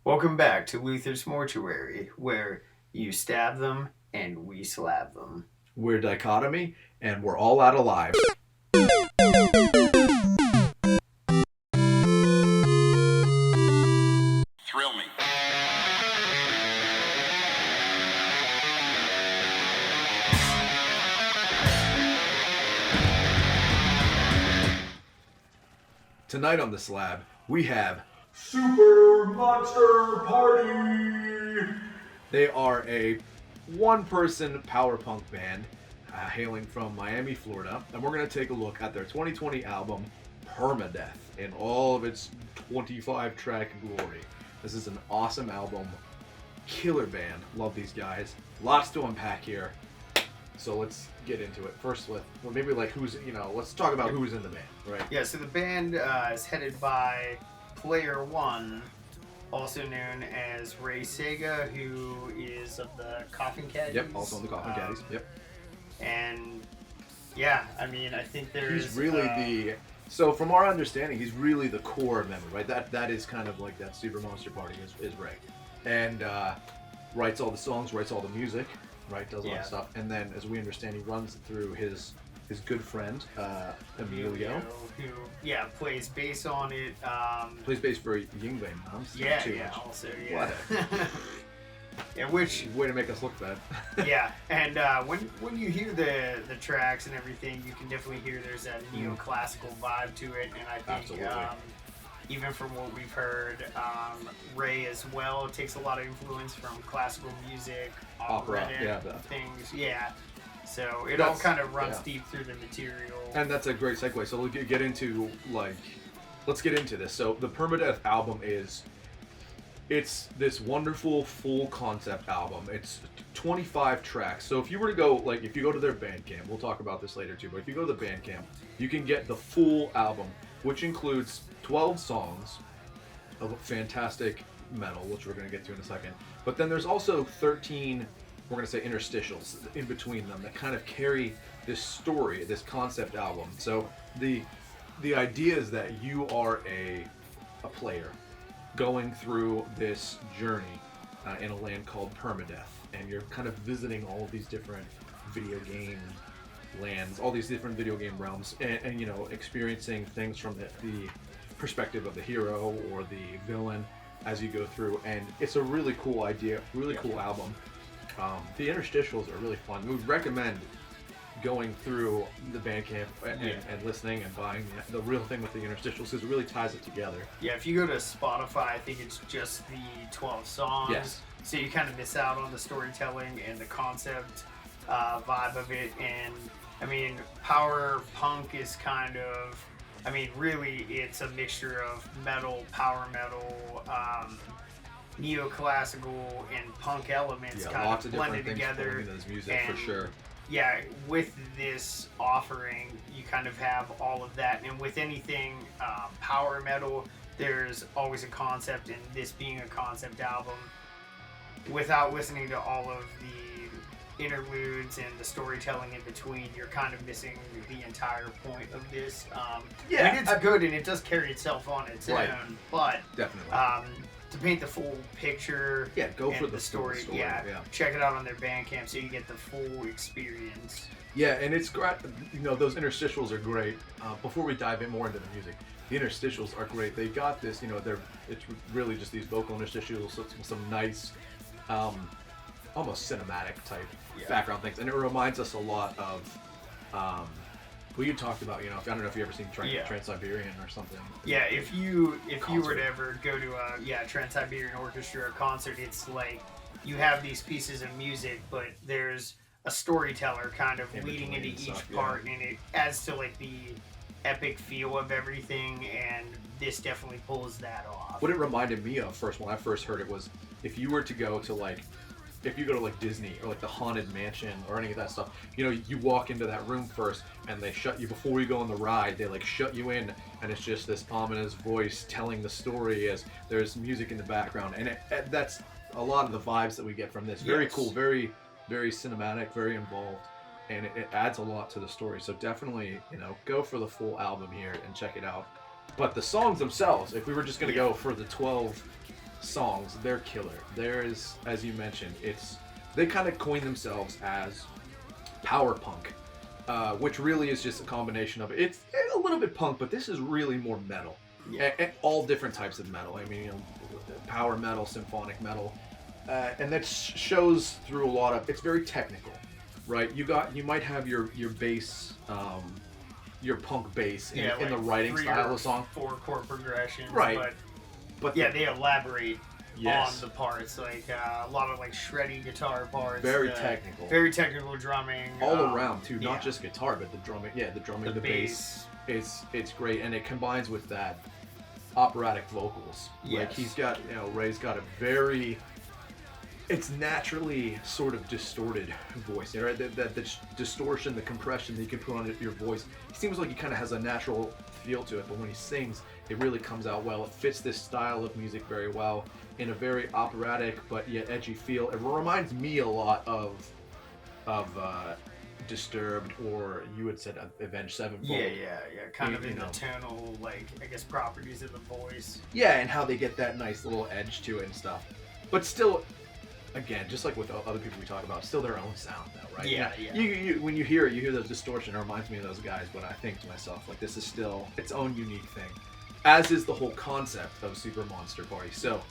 Welcome back to Luther's Mortuary, where you stab them and we slab them. We're Dichotomy, and we're all out alive. Thrill me. Tonight on the slab, we have Super Monster Party! They are a one-person power punk band hailing from Miami, Florida, and we're going to take a look at their 2020 album, Permadeath, in all of its 25-track glory. This is an awesome album, killer band, love these guys, lots to unpack here. So let's get into it. First with, well, maybe like let's talk about who's in the band, right? Yeah, so the band is headed by Player One, also known as Ray Sega, who is of the Coffin Caddies. Yep, also on the Coffin Caddies, yep. And yeah, I mean, I think there's... He's really so from our understanding, he's really the core member, right? That is kind of like that Super Monster Party is Ray. And writes all the songs, writes all the music, right? Does all that stuff. And then, as we understand, he runs through his good friend, Emilio. Who, plays bass on it. Plays bass for Yingwei Moms. Also, What? Yeah, which... Way to make us look bad. Yeah, and when you hear the tracks and everything, you can definitely hear there's a neoclassical vibe to it, and I think even from what we've heard, Ray as well takes a lot of influence from classical music, opera things. Yeah, so all kind of runs deep through the material. And that's a great segue. So let's get into this. So the Permadeath album it's this wonderful full concept album. It's 25 tracks. So if you were to go, if you go to their Bandcamp, we'll talk about this later too, but if you go to the Bandcamp, you can get the full album, which includes 12 songs of fantastic metal, which we're going to get to in a second. But then there's also 13, we're going to say interstitials in between them that kind of carry this story, this concept album. So the idea is that you are a player going through this journey in a land called Permadeath, and you're kind of visiting all of these different video game lands, all these different video game realms, and experiencing things from the perspective of the hero or the villain as you go through. And it's a really cool idea, really cool album. The interstitials are really fun. We would recommend going through the Bandcamp and listening and buying the real thing with the interstitials, because it really ties it together. Yeah, if you go to Spotify, I think it's just the 12 songs. Yes. So you kind of miss out on the storytelling and the concept vibe of it. And I mean, power punk is kind of, really it's a mixture of metal, power metal, neoclassical, and punk elements kind lots of different blended together. Into this music, for sure. Yeah, with this offering, you kind of have all of that. And with anything power metal, there's always a concept, and this being a concept album, without listening to all of the interludes and the storytelling in between, you're kind of missing the entire point of this. It's good, and it does carry itself on its own, but definitely. To paint the full picture, go for the story. Check it out on their Bandcamp so you get the full experience. Yeah, and it's great. Those interstitials are great. Before we dive in more into the music, the interstitials are great. They got this. It's really just these vocal interstitials, so some nice, almost cinematic type background things, and it reminds us a lot of. Well, you talked about, I don't know if you've ever seen Trans-Siberian or something. Yeah, if you were to ever go to a Trans-Siberian Orchestra concert, it's like you have these pieces of music, but there's a storyteller kind of leading into each part, and it adds to like the epic feel of everything, and this definitely pulls that off. What it reminded me of when I first heard it was, if you were to go to if you go to Disney or the Haunted Mansion or any of that stuff, you walk into that room first and they shut you before you go on the ride. They shut you in, and it's just this ominous voice telling the story as there's music in the background, and that's a lot of the vibes that we get from this. Very cool, very, very cinematic, very involved, and it adds a lot to the story. So definitely, go for the full album here and check it out. But the songs themselves, if we were just going to go for the 12 songs, they're killer. There is, as you mentioned, they kind of coin themselves as power punk, which really is just a combination of it's a little bit punk, but this is really more metal, and all different types of metal. I mean, power metal, symphonic metal, and that shows through a lot of. It's very technical, right? You might have your bass. Your punk bass in the writing style of the song. 4 chord progressions, right? But they elaborate on the parts, like a lot of like shreddy guitar parts. Very technical drumming all around too, not just guitar, but the drumming. Yeah, the drumming, the bass. It's great, and it combines with that operatic vocals. Yes. Like he's got, Ray's got a very. It's naturally sort of distorted voice, right? That distortion, the compression that you can put on your voice. He seems like he kind of has a natural feel to it, but when he sings, it really comes out well. It fits this style of music very well in a very operatic but yet edgy feel. It reminds me a lot of Disturbed, or you had said Avenged Sevenfold. Yeah. Kind of in the tonal, like I guess properties of the voice. Yeah, and how they get that nice little edge to it and stuff. But still. Again, just like with other people we talk about, still their own sound though, right? Yeah. You when you hear it, you hear the distortion. It reminds me of those guys, but I think to myself, like, this is still its own unique thing, as is the whole concept of Super Monster Party. So,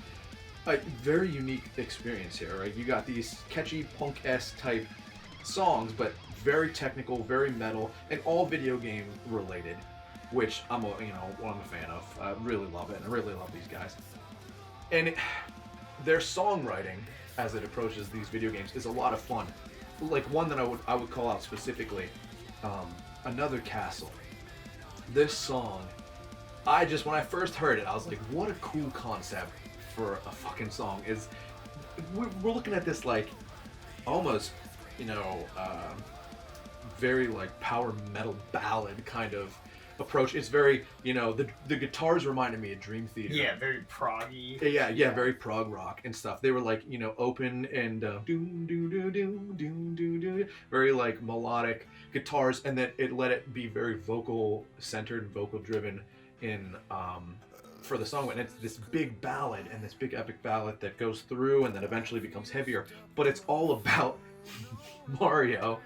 a very unique experience here, right? You got these catchy punk-esque type songs, but very technical, very metal, and all video game related, which I'm a fan of. I really love it, and I really love these guys. And their songwriting, as it approaches these video games, is a lot of fun. Like one that I would call out specifically, Another Castle. This song, when I first heard it, I was like, what a cool concept for a fucking song. We're looking at this like almost, very like power metal ballad kind of approach. It's very, the guitars reminded me of Dream Theater. Yeah, very proggy. Yeah, very prog rock and stuff. They were like, open and doom doom doom doom doom doom doom, very like melodic guitars, and then it let it be very vocal centered, vocal driven in for the song. And it's this big ballad, and this big epic ballad that goes through and then eventually becomes heavier. But it's all about Mario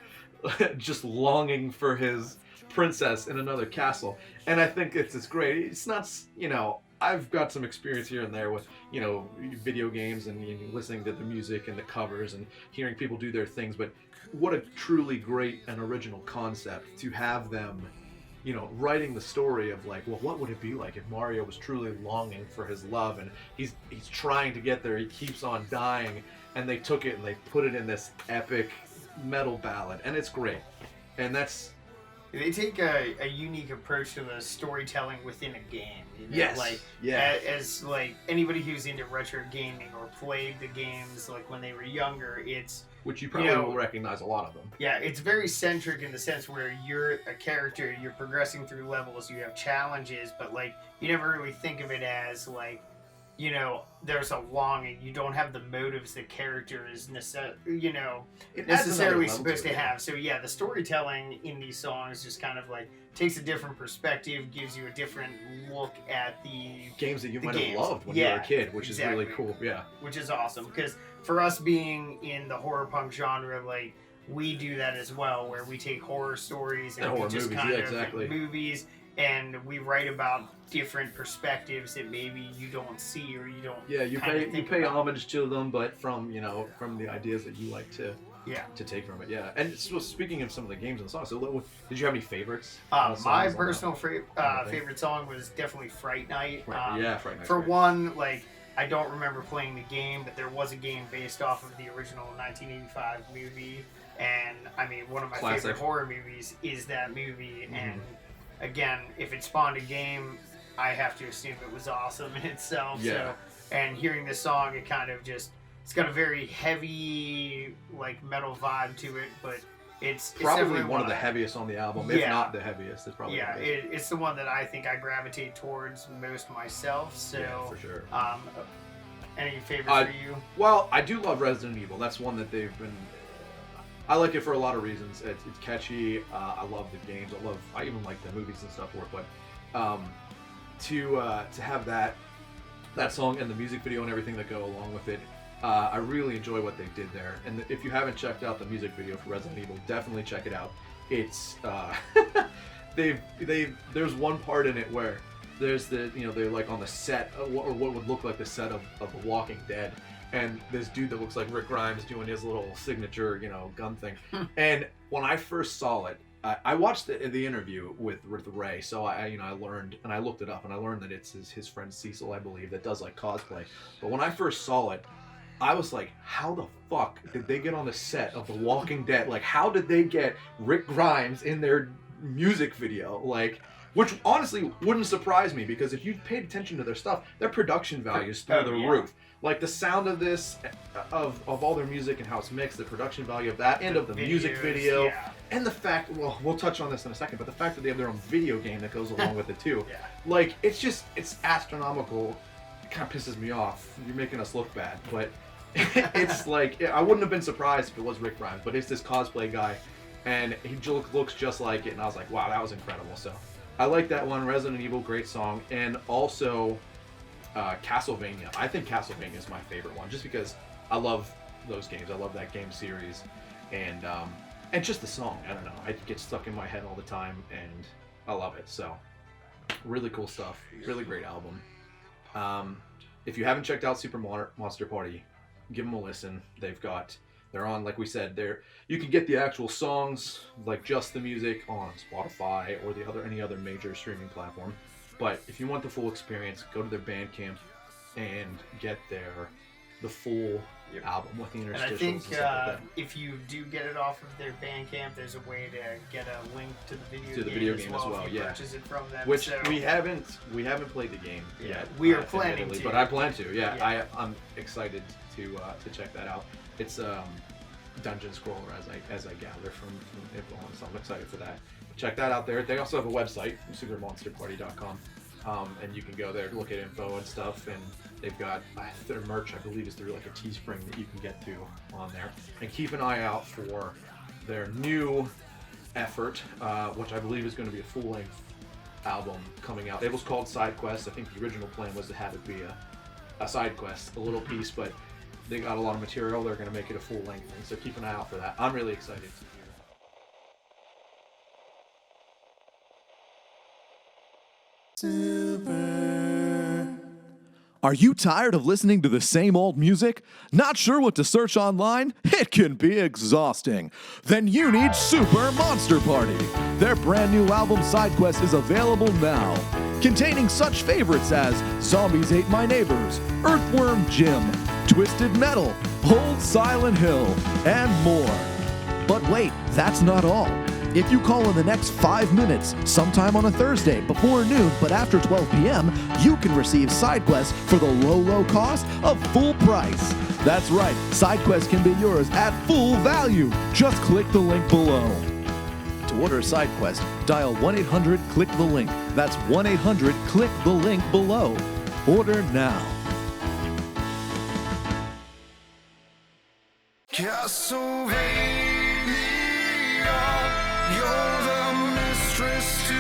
just longing for his princess in another castle, and I think it's great. It's not, I've got some experience here and there with, video games and listening to the music and the covers and hearing people do their things, but what a truly great and original concept to have them, writing the story of like, well, what would it be like if Mario was truly longing for his love, and he's trying to get there, he keeps on dying, and they took it and they put it in this epic metal ballad, and it's great. And they take a unique approach to the storytelling within a game. Yes. As like anybody who's into retro gaming or played the games like when they were younger, which you probably will recognize a lot of them. Yeah, it's very centric in the sense where you're a character, you're progressing through levels, you have challenges, but like you never really think of it as like, there's a longing. You don't have the motives the character is necessarily supposed to have. So yeah, the storytelling in these songs just kind of like takes a different perspective, gives you a different look at the games that you might have loved when you were a kid, which is really cool. Yeah, which is awesome, because for us being in the horror punk genre, like we do that as well, where we take horror stories and horror just movies, kind of movies, and we write about different perspectives that maybe you don't see or you don't. Yeah, you pay homage to them, but from the ideas that you like to take from it. Yeah, and so speaking of some of the games and songs, so did you have any favorites? My personal favorite song was definitely Fright Night. Fright Night. For one, like I don't remember playing the game, but there was a game based off of the original 1985 movie, and I mean one of my favorite horror movies is that movie. And again, if it spawned a game, I have to assume it was awesome in itself. Yeah. So, and hearing this song, it kind of it's got a very heavy, like metal vibe to it, but it's probably one of the heaviest on the album, if not the heaviest. It's probably it's the one that I think I gravitate towards most myself. So yeah, for sure. Any favorites for you? Well, I do love Resident Evil. That's one that they've been. I like it for a lot of reasons. It's catchy. I love the games. I even like the movies and stuff for it. But to have that that song and the music video and everything that go along with it. I really enjoy what they did there. And if you haven't checked out the music video for Resident Evil, definitely check it out. It's there's one part in it where there's they're like on the set or what would look like the set of The Walking Dead, and this dude that looks like Rick Grimes doing his little signature gun thing. And when I first saw it, I watched the interview with Ray, so I learned, and I looked it up, and I learned that it's his friend Cecil, I believe, that does like cosplay. But when I first saw it, I was like, how the fuck did they get on the set of The Walking Dead? Like, how did they get Rick Grimes in their music video? Like, which honestly wouldn't surprise me, because if you paid attention to their stuff, their production value is through the roof. Like the sound of this, of all their music and how it's mixed, the production value of that, and of the music video, and the fact, well, we'll touch on this in a second, but the fact that they have their own video game that goes along with it too. Like, it's astronomical. It kind of pisses me off. You're making us look bad, but it's like, I wouldn't have been surprised if it was Rick Grimes, but it's this cosplay guy, and he looks just like it, and I was like, wow, that was incredible. So I like that one. Resident Evil, great song. And also Castlevania. I think Castlevania is my favorite one, just because I love those games. I love that game series, and just the song, I don't know, it gets stuck in my head all the time, and I love it. So really cool stuff, really great album. If you haven't checked out Super Monster Party, give them a listen. They're on, like we said, you can get the actual songs, like just the music, on Spotify or any other major streaming platform. But if you want the full experience, go to their Bandcamp and get the full album with the interstitials. And I think and stuff like that. if you do get it off of their Bandcamp, there's a way to get a link to the video game as well. If you purchase it from them. Which we haven't played the game yet. We are planning to, but I plan to. Yeah. I'm excited to check that out. It's dungeon scroller as I gather from info on, so I'm excited for that. Check that out there. They also have a website, supermonsterparty.com, and you can go there to look at info and stuff, and they've got their merch, I believe, is through like a Teespring that you can get to on there. And keep an eye out for their new effort, which I believe is going to be a full-length album coming out. It was called Sidequest. I think the original plan was to have it be a side quest, a little piece, but they got a lot of material. They're going to make it a full-length thing, so keep an eye out for that. I'm really excited to hear that. Super. Are you tired of listening to the same old music? Not sure what to search online? It can be exhausting. Then you need Super Monster Party. Their brand new album Sidequest is available now, containing such favorites as Zombies Ate My Neighbors, Earthworm Jim, Twisted Metal, Old Silent Hill, and more. But wait, that's not all. If you call in the next 5 minutes, sometime on a Thursday before noon but after 12 p.m., you can receive Sidequest for the low cost of full price. That's right, Sidequest can be yours at full value. Just click the link below. To order Sidequest, dial 1-800-CLICK-THE-LINK. That's 1-800-CLICK-THE-LINK below. Order now. Castlevania, you're the mistress to